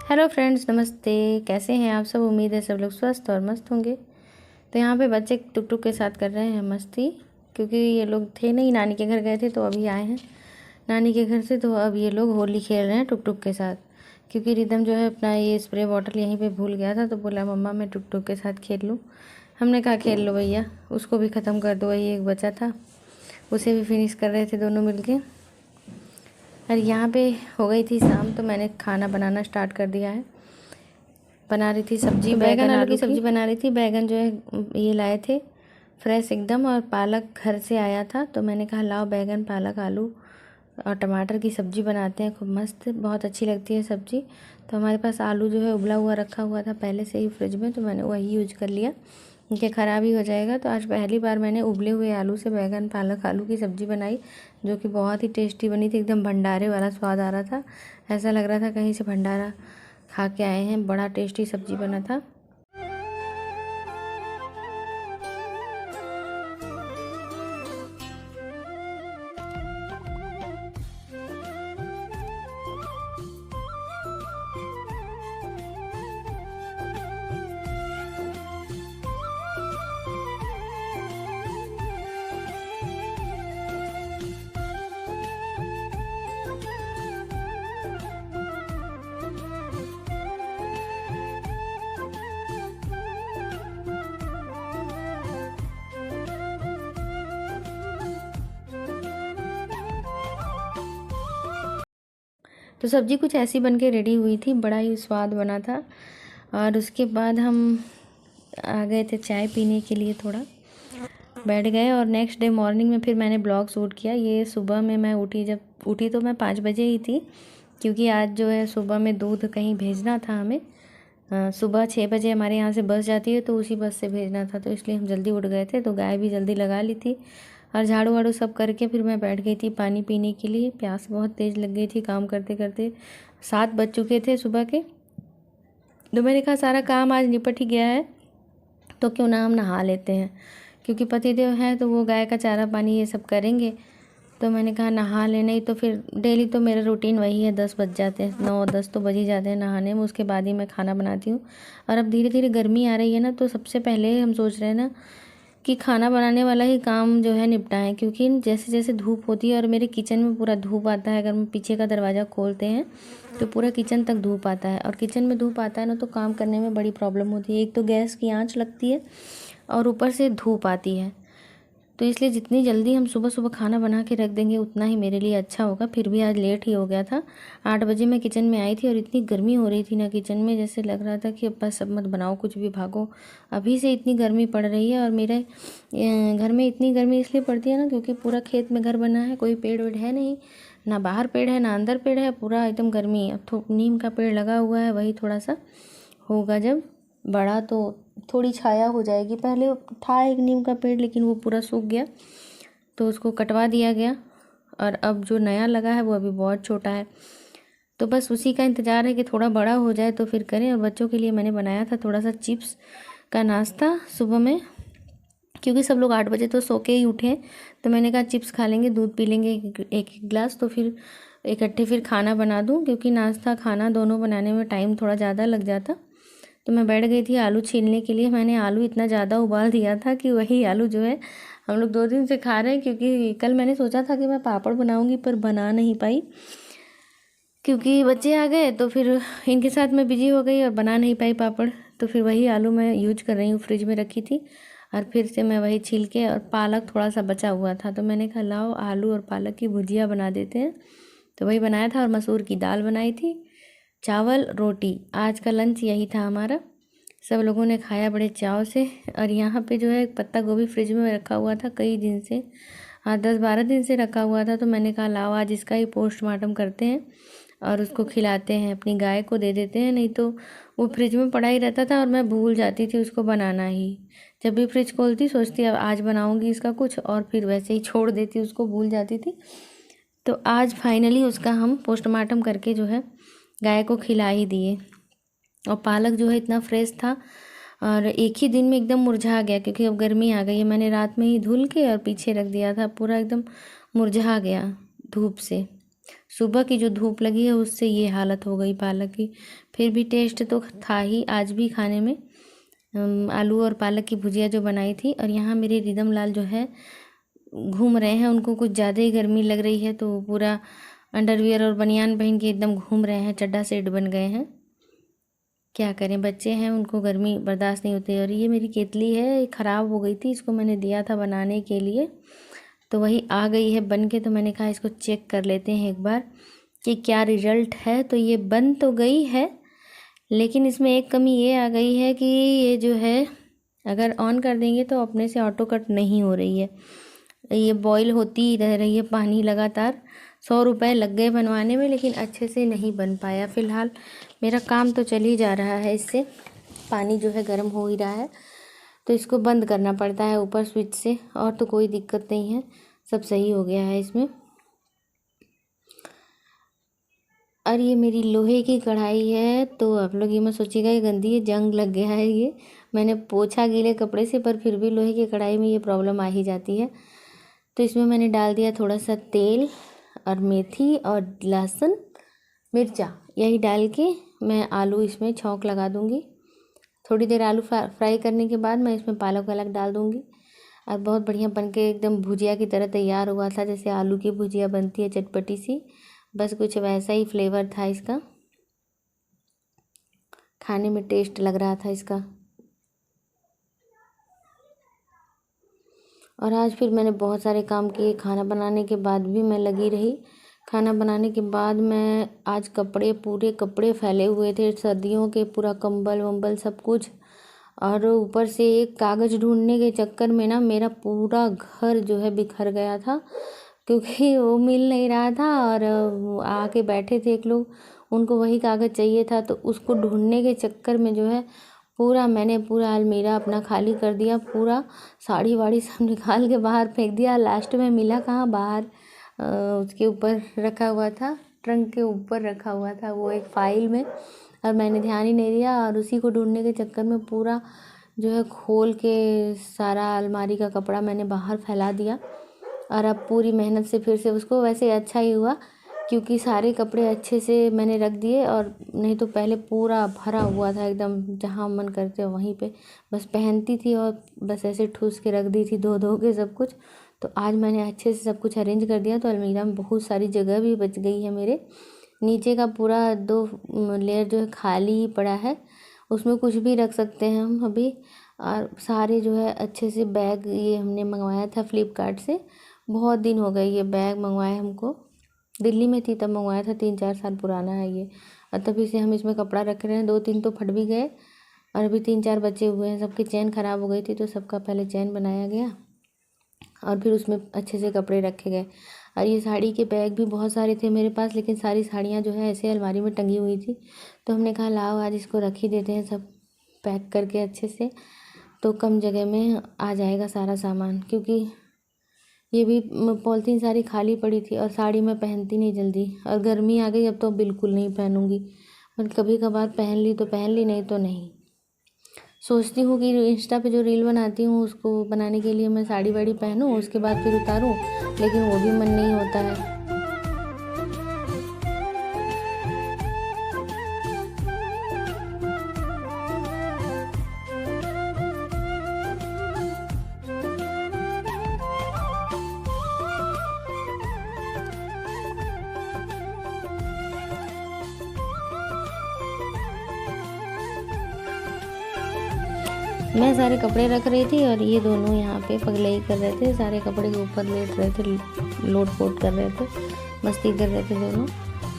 Hello friends, नमस्ते। कैसे हैं आप सब? उम्मीद है सब लोग स्वस्थ और मस्त होंगे। तो यहाँ पे बच्चे टुक टुक के साथ कर रहे हैं मस्ती, क्योंकि ये लोग थे नहीं, नानी के घर गए थे तो अभी आए हैं नानी के घर से। तो अब ये लोग होली खेल रहे हैं टुक टुक के साथ, क्योंकि रिदम जो है अपना ये स्प्रे बॉटल यहीं पे भूल गया था, तो बोला मम्मा मैं टुक टुक के साथ खेल लूँ। हमने कहा खेल लो भैया, उसको भी ख़त्म कर दो। वही एक बचा था, उसे भी फिनिश कर रहे थे दोनों मिल। और यहाँ पे हो गई थी शाम, तो मैंने खाना बनाना स्टार्ट कर दिया है। बना रही थी सब्जी, बैगन आलू की सब्जी बना रही थी। बैगन जो है ये लाए थे फ्रेश एकदम, और पालक घर से आया था, तो मैंने कहा लाओ बैगन पालक आलू और टमाटर की सब्ज़ी बनाते हैं, खूब मस्त, बहुत अच्छी लगती है सब्ज़ी। तो हमारे पास आलू जो है उबला हुआ रखा हुआ था पहले से ही फ्रिज में, तो मैंने वही यूज कर लिया, कि ख़राब ही हो जाएगा। तो आज पहली बार मैंने उबले हुए आलू से बैगन पालक आलू की सब्ज़ी बनाई, जो कि बहुत ही टेस्टी बनी थी। एकदम भंडारे वाला स्वाद आ रहा था, ऐसा लग रहा था कहीं से भंडारा खा के आए हैं। बड़ा टेस्टी सब्ज़ी बना था। तो सब्ज़ी कुछ ऐसी बन के रेडी हुई थी, बड़ा ही स्वाद बना था। और उसके बाद हम आ गए थे चाय पीने के लिए, थोड़ा बैठ गए। और नेक्स्ट डे मॉर्निंग में फिर मैंने ब्लॉग शूट किया। ये सुबह में मैं उठी, जब उठी तो मैं 5 बजे ही थी, क्योंकि आज जो है सुबह में दूध कहीं भेजना था हमें। सुबह 6 बजे हमारे यहाँ से बस जाती है, तो उसी बस से भेजना था, तो इसलिए हम जल्दी उठ गए थे। तो गाय भी जल्दी लगा ली थी, और झाड़ू वाड़ू सब करके फिर मैं बैठ गई थी पानी पीने के लिए। प्यास बहुत तेज़ लग गई थी काम करते करते। 7 बज चुके थे सुबह के। तो मैंने कहा सारा काम आज निपट ही गया है, तो क्यों ना हम नहा लेते हैं, क्योंकि पतिदेव हैं तो वो गाय का चारा पानी ये सब करेंगे। तो मैंने कहा नहा लेना ही, तो फिर डेली तो मेरा रूटीन वही है, 10 बज जाते हैं, 9-10 तो बज ही जाते हैं नहाने में। उसके बाद ही मैं खाना बनाती हूँ। और अब धीरे धीरे गर्मी आ रही है ना, तो सबसे पहले हम सोच रहे हैं ना कि खाना बनाने वाला ही काम जो है निपटाएं, क्योंकि जैसे जैसे धूप होती है, और मेरे किचन में पूरा धूप आता है। अगर हम पीछे का दरवाज़ा खोलते हैं तो पूरा किचन तक धूप आता है, और किचन में धूप आता है ना, तो काम करने में बड़ी प्रॉब्लम होती है। एक तो गैस की आंच लगती है, और ऊपर से धूप आती है। तो इसलिए जितनी जल्दी हम सुबह सुबह खाना बना के रख देंगे उतना ही मेरे लिए अच्छा होगा। फिर भी आज लेट ही हो गया था। 8 बजे मैं किचन में आई थी, और इतनी गर्मी हो रही थी ना किचन में, जैसे लग रहा था कि अब बस अब मत बनाओ, कुछ भी भागो, अभी से इतनी गर्मी पड़ रही है। और मेरे घर में इतनी गर्मी इसलिए पड़ती है ना, क्योंकि पूरा खेत में घर बना है, कोई पेड़ वेड़ है नहीं, ना बाहर पेड़ है ना अंदर पेड़ है, पूरा एकदम गर्मी। अब तो नीम का पेड़ लगा हुआ है, वही थोड़ा सा होगा जब बड़ा तो थोड़ी छाया हो जाएगी। पहले था एक नीम का पेड़, लेकिन वो पूरा सूख गया, तो उसको कटवा दिया गया। और अब जो नया लगा है वो अभी बहुत छोटा है, तो बस उसी का इंतज़ार है कि थोड़ा बड़ा हो जाए तो फिर करें। और बच्चों के लिए मैंने बनाया था थोड़ा सा चिप्स का नाश्ता सुबह में, क्योंकि सब लोग 8 बजे तो सो के ही उठे। तो मैंने कहा चिप्स खा लेंगे, दूध पी लेंगे एक एक गिलास, तो फिर इकट्ठे फिर खाना बना दूँ, क्योंकि नाश्ता खाना दोनों बनाने में टाइम थोड़ा ज़्यादा लग जाता। तो मैं बैठ गई थी आलू छीलने के लिए। मैंने आलू इतना ज़्यादा उबाल दिया था कि वही आलू जो है हम लोग 2 दिन से खा रहे हैं, क्योंकि कल मैंने सोचा था कि मैं पापड़ बनाऊंगी, पर बना नहीं पाई, क्योंकि बच्चे आ गए, तो फिर इनके साथ मैं बिजी हो गई और बना नहीं पाई पापड़। तो फिर वही आलू मैं यूज कर रही हूँ, फ्रिज में रखी थी, और फिर से मैं वही छील के, और पालक थोड़ा सा बचा हुआ था, तो मैंने कहा लाओ आलू और पालक की भुजिया बना देते हैं। तो वही बनाया था, और मसूर की दाल बनाई थी, चावल रोटी। आज का लंच यही था हमारा। सब लोगों ने खाया बड़े चाव से। और यहाँ पे जो है पत्ता गोभी फ्रिज में रखा हुआ था कई दिन से, 10-12 दिन से रखा हुआ था। तो मैंने कहा लाओ आज इसका ही पोस्टमार्टम करते हैं, और उसको खिलाते हैं, अपनी गाय को दे देते हैं। नहीं तो वो फ्रिज में पड़ा ही रहता था, और मैं भूल जाती थी उसको बनाना ही। जब भी फ्रिज खोलती सोचती अब आज बनाऊंगी इसका कुछ, और फिर वैसे ही छोड़ देती, उसको भूल जाती थी। तो आज फाइनली उसका हम पोस्टमार्टम करके जो है गाय को खिला ही दिए। और पालक जो है इतना फ्रेश था, और एक ही दिन में एकदम मुरझा गया, क्योंकि अब गर्मी आ गई है। मैंने रात में ही धुल के और पीछे रख दिया था, पूरा एकदम मुरझा गया धूप से। सुबह की जो धूप लगी है उससे ये हालत हो गई पालक की। फिर भी टेस्ट तो था ही आज भी खाने में। आलू और पालक की भुजिया जो बनाई थी। और यहाँ मेरे रिदम लाल जो है घूम रहे हैं, उनको कुछ ज़्यादा ही गर्मी लग रही है तो पूरा अंडरवियर और बनियान पहन के एकदम घूम रहे हैं, चड्डा सेठ बन गए हैं। क्या करें, बच्चे हैं, उनको गर्मी बर्दाश्त नहीं होती। और ये मेरी केतली है, ख़राब हो गई थी, इसको मैंने दिया था बनाने के लिए, तो वही आ गई है बन के। तो मैंने कहा इसको चेक कर लेते हैं एक बार कि क्या रिजल्ट है। तो ये बन तो गई है, लेकिन इसमें एक कमी ये आ गई है कि ये जो है अगर ऑन कर देंगे तो अपने से ऑटो कट नहीं हो रही है। ये बॉईल होती ही रह रही है पानी लगातार। 100 रुपये लग गए बनवाने में, लेकिन अच्छे से नहीं बन पाया। फ़िलहाल मेरा काम तो चल ही जा रहा है इससे, पानी जो है गर्म हो ही रहा है, तो इसको बंद करना पड़ता है ऊपर स्विच से, और तो कोई दिक्कत नहीं है, सब सही हो गया है इसमें। और ये मेरी लोहे की कढ़ाई है, तो आप लोग ये मत सोचिएगा ये गंदी है, जंग लग गया है। ये मैंने पोछा गीले कपड़े से, पर फिर भी लोहे की कढ़ाई में ये प्रॉब्लम आ ही जाती है। तो इसमें मैंने डाल दिया थोड़ा सा तेल और मेथी और लहसुन मिर्चा, यही डाल के मैं आलू इसमें छौंक लगा दूँगी। थोड़ी देर आलू फ्राई करने के बाद मैं इसमें पालक वालक डाल दूँगी। और बहुत बढ़िया बन के एकदम भुजिया की तरह तैयार हुआ था, जैसे आलू की भुजिया बनती है चटपटी सी, बस कुछ वैसा ही फ्लेवर था इसका। खाने में टेस्ट लग रहा था इसका। और आज फिर मैंने बहुत सारे काम किए, खाना बनाने के बाद भी मैं लगी रही। खाना बनाने के बाद मैं आज पूरे कपड़े फैले हुए थे सर्दियों के, पूरा कंबल वंबल सब कुछ। और ऊपर से एक कागज़ ढूंढने के चक्कर में ना मेरा पूरा घर जो है बिखर गया था, क्योंकि वो मिल नहीं रहा था। और आके बैठे थे एक लोग, उनको वही कागज़ चाहिए था, तो उसको ढूंढने के चक्कर में जो है मैंने पूरा अलमीरा अपना खाली कर दिया। पूरा साड़ी वाड़ी सब निकाल के बाहर फेंक दिया। लास्ट में मिला कहाँ, बाहर उसके ऊपर रखा हुआ था, ट्रंक के ऊपर रखा हुआ था वो एक फाइल में, और मैंने ध्यान ही नहीं दिया। और उसी को ढूंढने के चक्कर में पूरा जो है खोल के सारा अलमारी का कपड़ा मैंने बाहर फैला दिया। और अब पूरी मेहनत से फिर से उसको, वैसे अच्छा ही हुआ क्योंकि सारे कपड़े अच्छे से मैंने रख दिए, और नहीं तो पहले पूरा भरा हुआ था एकदम, जहाँ मन करते वहीं पे बस पहनती थी और बस ऐसे ठूस के रख दी थी धो धो के सब कुछ। तो आज मैंने अच्छे से सब कुछ अरेंज कर दिया, तो अलमीरा में बहुत सारी जगह भी बच गई है मेरे। नीचे का पूरा 2 लेयर जो है खाली ही पड़ा है, उसमें कुछ भी रख सकते हैं हम अभी। और सारे जो है अच्छे से बैग, ये हमने मंगवाया था फ्लिपकार्ट से, बहुत दिन हो गए ये बैग मंगवाए हमको, दिल्ली में थी तब मंगवाया था, 3-4 साल पुराना है ये। और तभी से हम इसमें कपड़ा रख रहे हैं। 2-3 तो फट भी गए और अभी 3-4 बचे हुए हैं। सबकी चेन ख़राब हो गई थी, तो सबका पहले चेन बनाया गया और फिर उसमें अच्छे से कपड़े रखे गए। और ये साड़ी के बैग भी बहुत सारे थे मेरे पास, लेकिन सारी साड़ियाँ जो है ऐसे अलमारी में टंगी हुई थी, तो हमने कहा लाओ आज इसको रख ही देते हैं सब पैक करके अच्छे से, तो कम जगह में आ जाएगा सारा सामान। क्योंकि ये भी पॉलिथीन सारी खाली पड़ी थी, और साड़ी मैं पहनती नहीं जल्दी, और गर्मी आ गई अब तो बिल्कुल नहीं पहनूंगी। पर कभी कभार पहन ली तो पहन ली, नहीं तो नहीं। सोचती हूँ कि इंस्टा पे जो रील बनाती हूँ उसको बनाने के लिए मैं साड़ी वाड़ी पहनूँ, उसके बाद फिर उतारूँ, लेकिन वो भी मन नहीं होता है। मैं सारे कपड़े रख रही थी और ये दोनों यहाँ पे पगलई कर रहे थे, सारे कपड़े के ऊपर लेट रहे थे, लोट पोट कर रहे थे, मस्ती कर रहे थे दोनों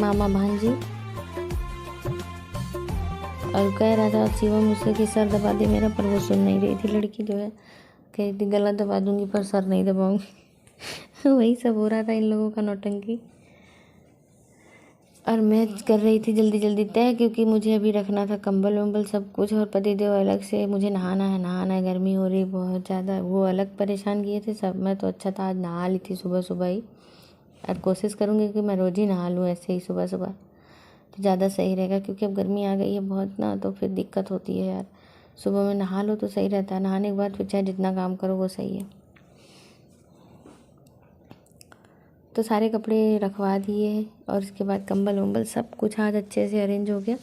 मामा भांजी। और कह रहा था शिवम मुझसे कि सर दबा दे मेरा, पर वो सुन नहीं रही थी लड़की जो है, कह रही थी गला दबा दूंगी पर सर नहीं दबाऊंगी। वही सब हो रहा था इन लोगों का नौटंकी। और मैं कर रही थी जल्दी जल्दी तय, क्योंकि मुझे अभी रखना था कंबल वंबल सब कुछ, और पतिदेव अलग से मुझे नहाना है, गर्मी हो रही बहुत ज़्यादा, वो अलग परेशान किए थे सब। मैं तो अच्छा था आज नहा ली थी सुबह सुबह ही, और कोशिश करूँगी कि मैं रोज़ ही नहा लूँ ऐसे ही सुबह सुबह, तो ज़्यादा सही रहेगा। क्योंकि अब गर्मी आ गई है बहुत ना, तो फिर दिक्कत होती है यार। सुबह में नहा लो तो सही रहता है, नहाने के बाद फिर चाहे जितना काम करो वो सही है। तो सारे कपड़े रखवा दिए और उसके बाद कंबल वम्बल सब कुछ आज अच्छे से अरेंज हो गया।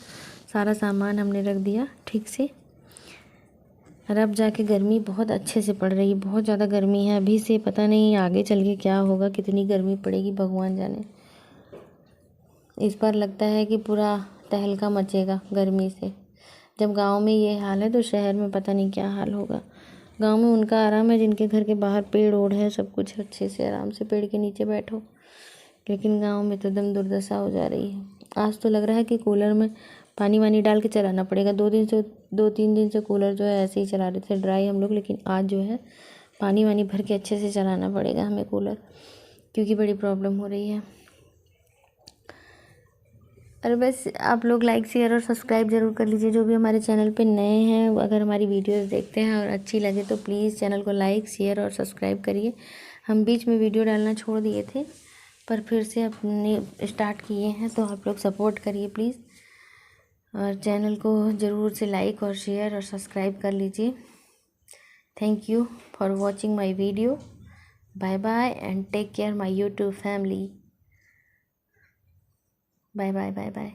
सारा सामान हमने रख दिया ठीक से। और अब जाके गर्मी बहुत अच्छे से पड़ रही है, बहुत ज़्यादा गर्मी है अभी से, पता नहीं आगे चल के क्या होगा, कितनी गर्मी पड़ेगी भगवान जाने। इस बार लगता है कि पूरा तहलका मचेगा गर्मी से। जब गांव में ये हाल है तो शहर में पता नहीं क्या हाल होगा। गांव में उनका आराम है जिनके घर के बाहर पेड़ ओढ़ है, सब कुछ अच्छे से आराम से पेड़ के नीचे बैठो, लेकिन गांव में तो एकदम दुर्दशा हो जा रही है। आज तो लग रहा है कि कूलर में पानी वानी डाल के चलाना पड़ेगा। 2-3 दिन से कूलर जो है ऐसे ही चला रहे थे ड्राई हम लोग, लेकिन आज जो है पानी वानी भर के अच्छे से चलाना पड़ेगा हमें कूलर, क्योंकि बड़ी प्रॉब्लम हो रही है। और बस आप लोग लाइक शेयर और सब्सक्राइब ज़रूर कर लीजिए जो भी हमारे चैनल पे नए हैं। अगर हमारी वीडियोस देखते हैं और अच्छी लगे तो प्लीज़ चैनल को लाइक शेयर और सब्सक्राइब करिए। हम बीच में वीडियो डालना छोड़ दिए थे पर फिर से अपने स्टार्ट किए हैं, तो आप लोग सपोर्ट करिए प्लीज़। और चैनल को ज़रूर से लाइक और शेयर और सब्सक्राइब कर लीजिए। Thank you for watching my video. Bye bye and take care my YouTube family. Bye bye bye bye.